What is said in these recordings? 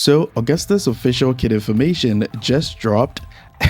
So Augusta's official kit information just dropped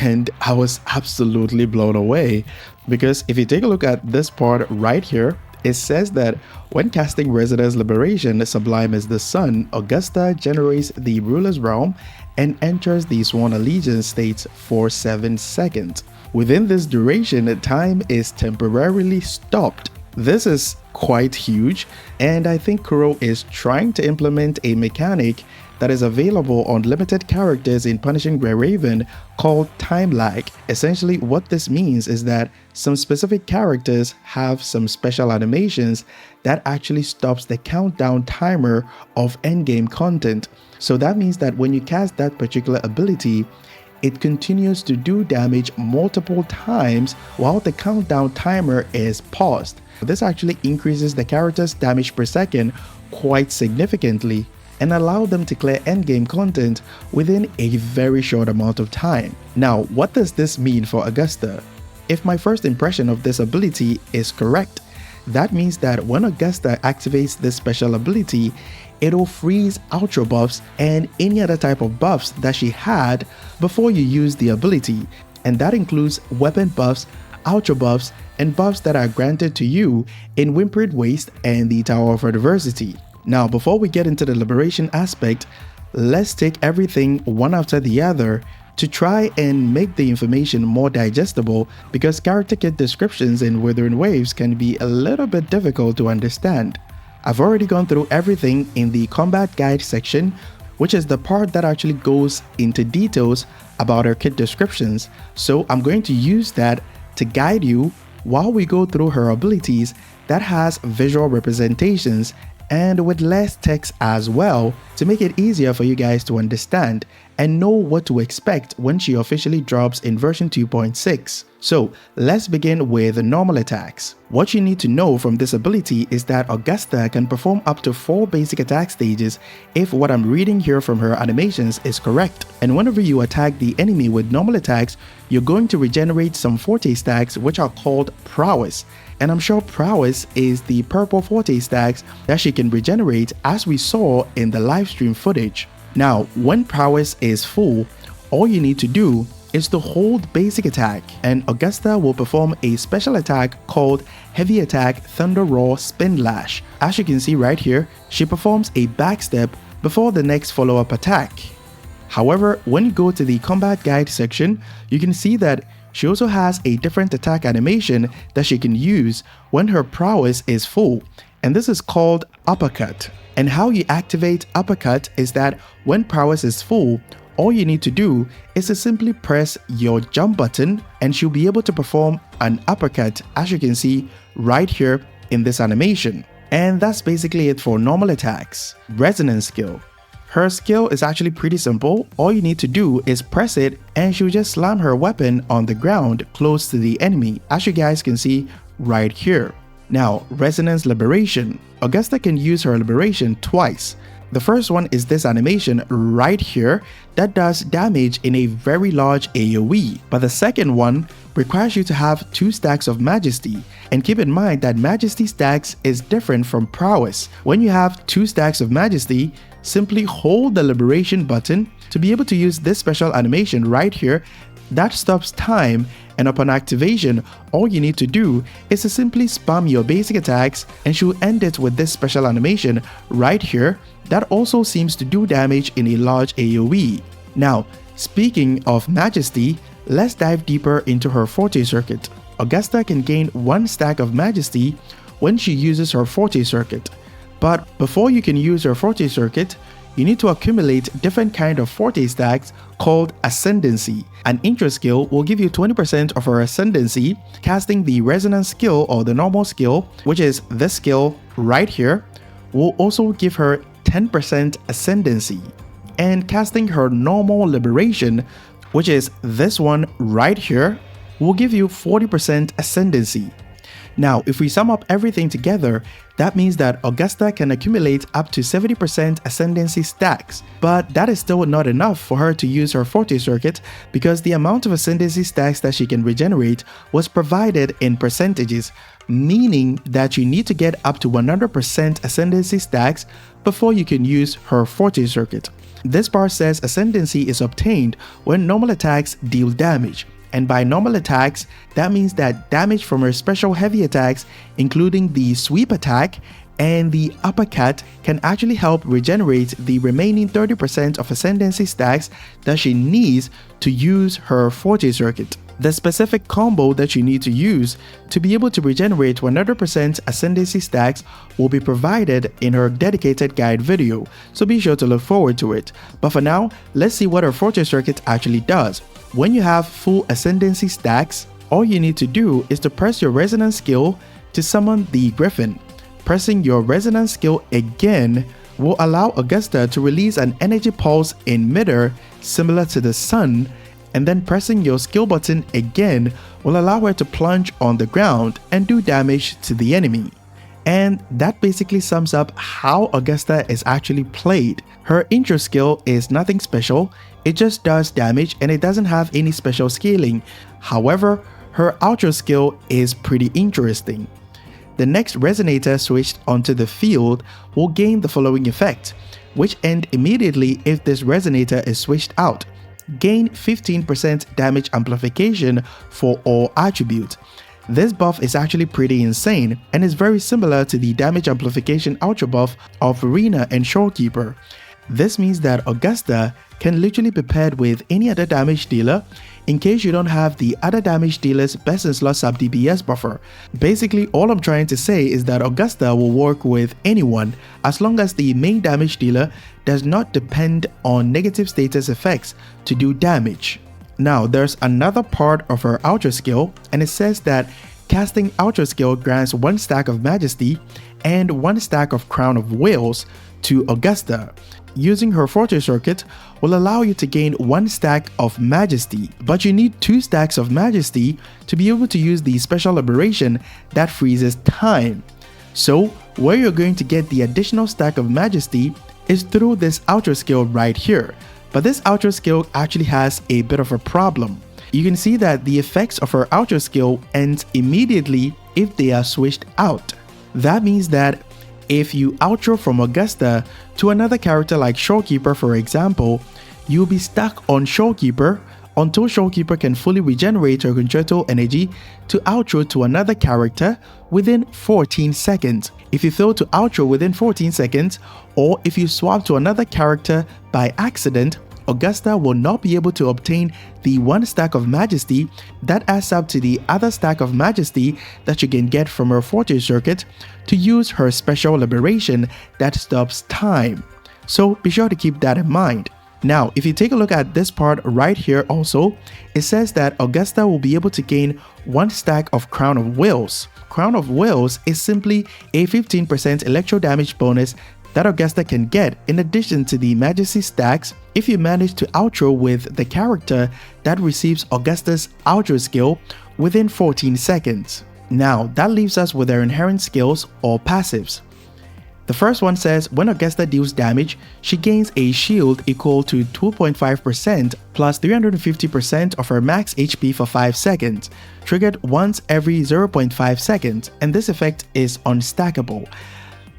and I was absolutely blown away because if you take a look at this part right here, it says that when casting Resonance Liberation Sublime as the Sun, Augusta generates the Ruler's Realm and enters the Sworn Allegiance state for 7 seconds. Within this duration, time is temporarily stopped. This is quite huge, and I think Kuro is trying to implement a mechanic that is available on limited characters in Punishing Grey Raven called time lag. Essentially, what this means is that some specific characters have some special animations that actually stops the countdown timer of endgame content. So that means that when you cast that particular ability, it continues to do damage multiple times while the countdown timer is paused. This actually increases the character's damage per second quite significantly and allow them to clear endgame content within a very short amount of time. Now, what does this mean for Augusta? If my first impression of this ability is correct, that means that when Augusta activates this special ability, it'll freeze outro buffs and any other type of buffs that she had before you use the ability, and that includes weapon buffs, outro buffs, and buffs that are granted to you in Whimpered Waste and the Tower of Adversity. Now, before we get into the liberation aspect, let's take everything one after the other to try and make the information more digestible because character kit descriptions in Withering Waves can be a little bit difficult to understand. I've already gone through everything in the combat guide section, which is the part that actually goes into details about her kit descriptions, so I'm going to use that to guide you while we go through her abilities that has visual representations and with less text as well to make it easier for you guys to understand and know what to expect when she officially drops in version 2.6. So let's begin with normal attacks. What you need to know from this ability is that Augusta can perform up to 4 basic attack stages if what I'm reading here from her animations is correct. And whenever you attack the enemy with normal attacks, you're going to regenerate some forte stacks which are called prowess. And I'm sure prowess is the purple forte stacks that she can regenerate as we saw in the livestream footage. Now, when prowess is full, all you need to do is to hold basic attack and Augusta will perform a special attack called Heavy Attack Thunder Roar Spin Lash. As you can see right here, she performs a backstep before the next follow-up attack. However, when you go to the combat guide section, you can see that she also has a different attack animation that she can use when her prowess is full, and this is called Uppercut. And how you activate Uppercut is that when prowess is full, all you need to do is to simply press your jump button and she'll be able to perform an uppercut, as you can see right here in this animation. And that's basically it for normal attacks. Resonance skill. Her skill is actually pretty simple. All you need to do is press it and she'll just slam her weapon on the ground close to the enemy, as you guys can see right here. Now, Resonance Liberation. Augusta can use her liberation twice. The first one is this animation right here that does damage in a very large AoE, but the second one requires you to have 2 stacks of Majesty. And keep in mind that Majesty stacks is different from prowess. When you have 2 stacks of Majesty, simply hold the liberation button to be able to use this special animation right here that stops time, and upon activation, all you need to do is to simply spam your basic attacks and she'll end it with this special animation right here that also seems to do damage in a large AoE. Now, speaking of Majesty, let's dive deeper into her Forte Circuit. Augusta can gain 1 stack of Majesty when she uses her Forte Circuit. But before you can use her Forte Circuit, you need to accumulate different kind of Forte stacks called Ascendancy. An intro skill will give you 20% of her Ascendancy, casting the Resonance skill or the normal skill, which is this skill right here, will also give her 10% Ascendancy. And casting her normal Liberation, which is this one right here, will give you 40% Ascendancy. Now, if we sum up everything together, that means that Augusta can accumulate up to 70% Ascendancy stacks, but that is still not enough for her to use her Forte Circuit because the amount of Ascendancy stacks that she can regenerate was provided in percentages, meaning that you need to get up to 100% Ascendancy stacks before you can use her Forte Circuit. This bar says ascendancy is obtained when normal attacks deal damage. And by normal attacks, that means that damage from her special heavy attacks, including the sweep attack and the uppercut, can actually help regenerate the remaining 30% of ascendancy stacks that she needs to use her Forte circuit. The specific combo that you need to use to be able to regenerate 100% ascendancy stacks will be provided in her dedicated guide video, so be sure to look forward to it. But for now, let's see what her Forte circuit actually does. When you have full ascendancy stacks, all you need to do is to press your resonance skill to summon the Griffin. Pressing your resonance skill again will allow Augusta to release an energy pulse in midair similar to the sun, and then pressing your skill button again will allow her to plunge on the ground and do damage to the enemy. And that basically sums up how Augusta is actually played. Her intro skill is nothing special, it just does damage and it doesn't have any special scaling. However, her outro skill is pretty interesting. The next resonator switched onto the field will gain the following effect, which end immediately if this resonator is switched out. Gain 15% damage amplification for all attributes. This buff is actually pretty insane and is very similar to the damage amplification outro buff of Arena and Shorekeeper. This means that Augusta can literally be paired with any other damage dealer in case you don't have the other damage dealer's best in slot sub DPS buffer. Basically, all I'm trying to say is that Augusta will work with anyone as long as the main damage dealer does not depend on negative status effects to do damage. Now, there's another part of her outro skill, and it says that casting outro skill grants 1 stack of Majesty and 1 stack of Crown of Whales to Augusta. Using her Forte circuit will allow you to gain 1 stack of Majesty, but you need 2 stacks of Majesty to be able to use the special liberation that freezes time. So, where you're going to get the additional stack of Majesty is through this outro skill right here. But this outro skill actually has a bit of a problem. You can see that the effects of her outro skill ends immediately if they are switched out. That means that if you outro from Augusta to another character like Shorekeeper, for example, you'll be stuck on Shorekeeper until Shorekeeper can fully regenerate her concerto energy to outro to another character within 14 seconds. If you fail to outro within 14 seconds, or if you swap to another character by accident, Augusta will not be able to obtain the 1 stack of Majesty that adds up to the other stack of Majesty that you can get from her Forte circuit to use her special liberation that stops time. So be sure to keep that in mind. Now, if you take a look at this part right here also, it says that Augusta will be able to gain 1 stack of Crown of Whales. Crown of Whales is simply a 15% electro damage bonus that Augusta can get in addition to the Majesty stacks if you manage to outro with the character that receives Augusta's outro skill within 14 seconds. Now, that leaves us with their inherent skills or passives. The first one says when Augusta deals damage, she gains a shield equal to 2.5% plus 350% of her max HP for 5 seconds, triggered once every 0.5 seconds, and this effect is unstackable.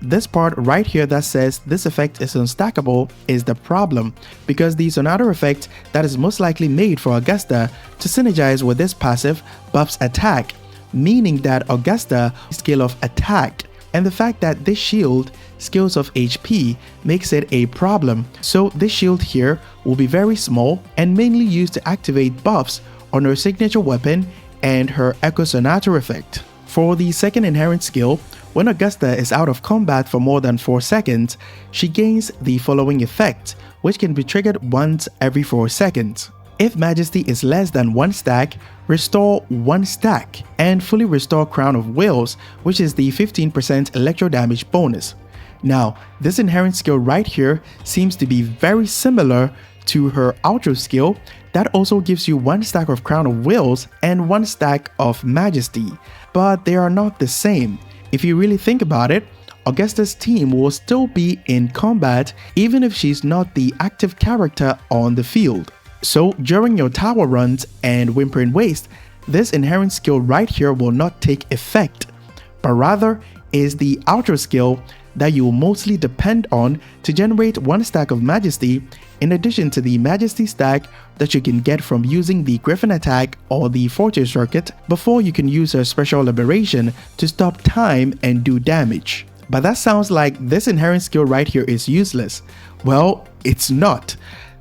This part right here that says this effect is unstackable is the problem, because the Sonata effect that is most likely made for Augusta to synergize with this passive buffs attack, meaning that Augusta skill of attack, and the fact that this shield skills of HP makes it a problem. So this shield here will be very small and mainly used to activate buffs on her signature weapon and her Echo Sonata effect. For the second inherent skill, when Augusta is out of combat for more than 4 seconds, she gains the following effect, which can be triggered once every 4 seconds. If Majesty is less than 1 stack, restore 1 stack and fully restore Crown of Whales, which is the 15% electro damage bonus. Now, this inherent skill right here seems to be very similar to her outro skill that also gives you 1 stack of Crown of Whales and 1 stack of Majesty, but they are not the same. If you really think about it, Augusta's team will still be in combat even if she's not the active character on the field. So during your tower runs and Whimpering Waste, this inherent skill right here will not take effect, but rather is the outro skill that you will mostly depend on to generate one stack of Majesty, in addition to the Majesty stack that you can get from using the Griffin attack or the Fortress circuit before you can use her special liberation to stop time and do damage. But that sounds like this inherent skill right here is useless. Well, it's not.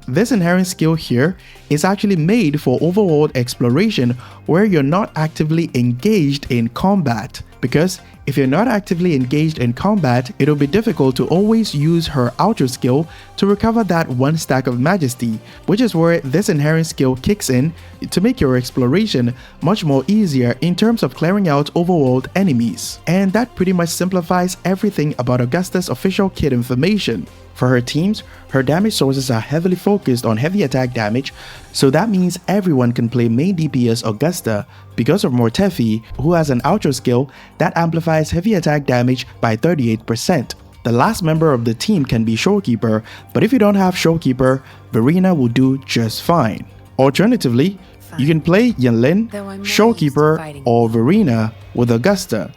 This inherent skill here is actually made for overworld exploration where you're not actively engaged in combat. Because if you're not actively engaged in combat, it'll be difficult to always use her outer skill to recover that one stack of Majesty, which is where this inherent skill kicks in to make your exploration much more easier in terms of clearing out overworld enemies. And that pretty much simplifies everything about Augusta's official kit information. For her teams, her damage sources are heavily focused on heavy attack damage, so that means everyone can play main DPS Augusta because of Mortefi, who has an outro skill that amplifies heavy attack damage by 38%. The last member of the team can be Showkeeper, but if you don't have Showkeeper, Verena will do just fine. Alternatively, you can play Yinlin, Showkeeper, or Verena with Augusta.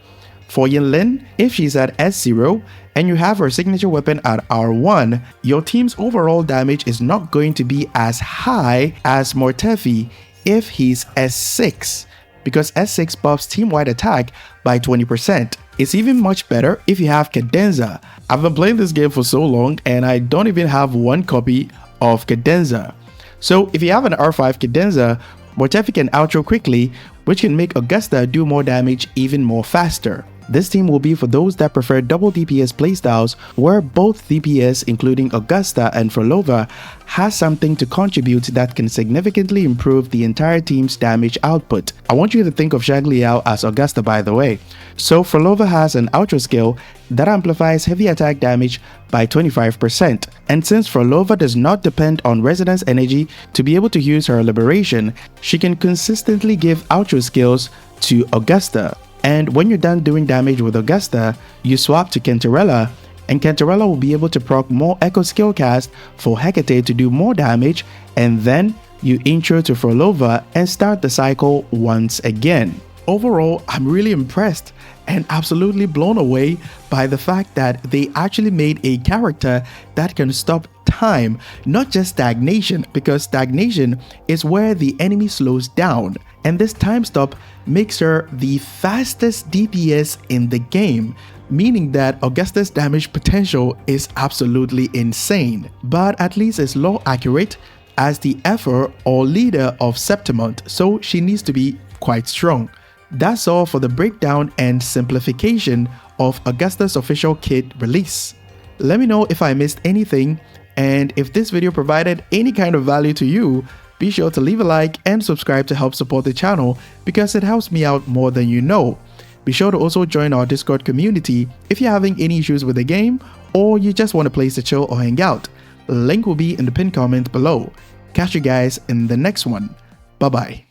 For Yinlin, if she's at S0 and you have her signature weapon at R1, your team's overall damage is not going to be as high as Mortefi if he's S6, because S6 buffs team-wide attack by 20%. It's even much better if you have Cadenza. I've been playing this game for so long and I don't even have one copy of Cadenza. So if you have an R5 Cadenza, Mortefi can outro quickly, which can make Augusta do more damage even more faster. This team will be for those that prefer double DPS playstyles where both DPS including Augusta and Frolova has something to contribute that can significantly improve the entire team's damage output. I want you to think of Shagliao as Augusta, by the way. So Frolova has an outro skill that amplifies heavy attack damage by 25%. And since Frolova does not depend on resonance energy to be able to use her liberation, she can consistently give outro skills to Augusta. And when you're done doing damage with Augusta, you swap to Cantarella, and Cantarella will be able to proc more Echo skill cast for Hecate to do more damage, and then you intro to Frolova and start the cycle once again. Overall, I'm really impressed and absolutely blown away by the fact that they actually made a character that can stop time, not just stagnation, because stagnation is where the enemy slows down, and this time stop makes her the fastest DPS in the game, meaning that Augusta's damage potential is absolutely insane, but at least it's low accurate as the Ephor or leader of Septimont, so she needs to be quite strong. That's all for the breakdown and simplification of Augusta's official kit release. Let me know if I missed anything, and if this video provided any kind of value to you, be sure to leave a like and subscribe to help support the channel because it helps me out more than you know. Be sure to also join our Discord community if you're having any issues with the game or you just want a place to chill or hang out. Link will be in the pinned comment below. Catch you guys in the next one. Bye bye.